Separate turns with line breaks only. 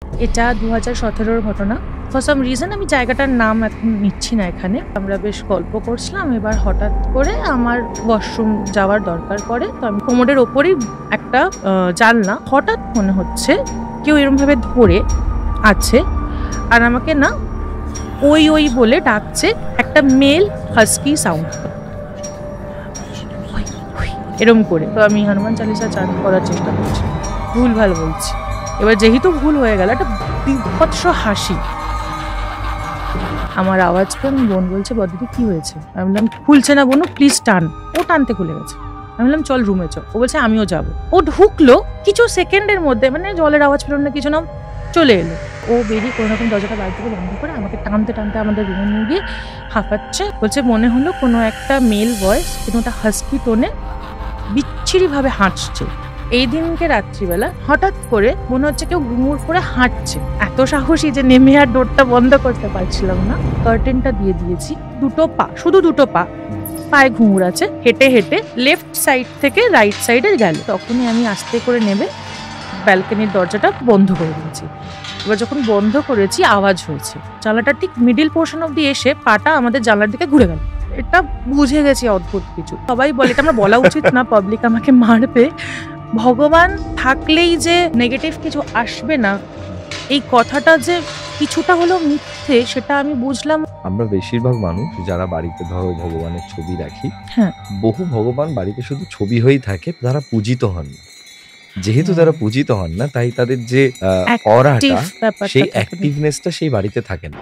এটা 2017-র ঘটনা। For some reason আমি জায়গাটার নাম এখন নিচ্ছি না এখানে। আমরা বেশ গল্প করছিলাম, এবার হঠাৎ করে আমার ওয়াশরুম যাওয়ার দরকার পড়ে। তো আমি কোমরের ওপরেই একটা জানলা, হঠাৎ মনে হচ্ছে কেউ এরমভাবে ধরে আছে আর আমাকে না ওই ওই বলে ডাকছে, একটা মেল হাস্কি সাউন্ড এরম করে। তো আমি হনুমান চালিসা চান করার চেষ্টা করছি, ভুলভাল বলছি। এবার যেহেতু ভুল হয়ে গেল, একটা বিভৎস হাসি। আমার আওয়াজ পেয়ে বোন বলছে, বদিদি কি হয়েছে? আমি বললাম খুলছে না বোনু, প্লিজ টান। ও টানতে খুলে গেছে। আমি বললাম চল রুমে চল। ও বলছে আমিও যাবো। ও ঢুকলো কিছু সেকেন্ডের মধ্যে, মানে জলের আওয়াজ পেল না, কিছু না, চলে এলো। ও বেরিয়ে কোনো রকম দরজাটা বাইরে থেকে বন্ধ করে আমাকে টানতে টানতে আমাদের রুমে নিয়ে গিয়ে হাঁপাচ্ছে। বলছে মনে হলো কোনো একটা মেল ভয়েস, কিন্তু ওটা হাস্কি টোনে বিচ্ছিরিভাবে হাঁটছে। এই দিনকে রাত্রিবেলা হঠাৎ করে মনে হচ্ছে কেউ ঘুমুর করে হাঁটছে। এত সাহসী যে নেমে আর ডোরটা বন্ধ করতে পারছিলাম না। কার্টেনটা দিয়ে দিয়েছি, দুটো পা, শুধু দুটো পা, পায়ে ঘুঙুর আছে। হেঁটে হেঁটে লেফট সাইড থেকে রাইট সাইডে গেল। তখনই আমি আস্তে করে নেমে ব্যালকনির দরজাটা বন্ধ করে দিয়েছি। এবার যখন বন্ধ করেছি আওয়াজ হয়েছে। জানলাটা ঠিক মিডিল পোর্শন অব্দি এসে পাটা আমাদের জানলার দিকে ঘুরে গেল। এটা বুঝে গেছি অদ্ভুত কিছু। সবাই বলে, এটা আমার বলা উচিত না, পাবলিক আমাকে মারবে। ভগবান থাকলেই যে নেগেটিভ কিছু আসবে না, এই কথাটা যে কিছুটা হলেও মিথ্যে, সেটা আমি বুঝলাম।
আমরা বেশিরভাগ মানুষ যারা বাড়িতে ধরো ভগবানের ছবি রাখি,
হ্যাঁ,
বহু ভগবান বাড়িতে শুধু ছবি হয়েই থাকে, তারা পূজিত হন না। যেহেতু তারা পূজিত হন না, তাই তাদের যে অরাটা, সেই অ্যাক্টিভনেসটা সেই বাড়িতে থাকে না।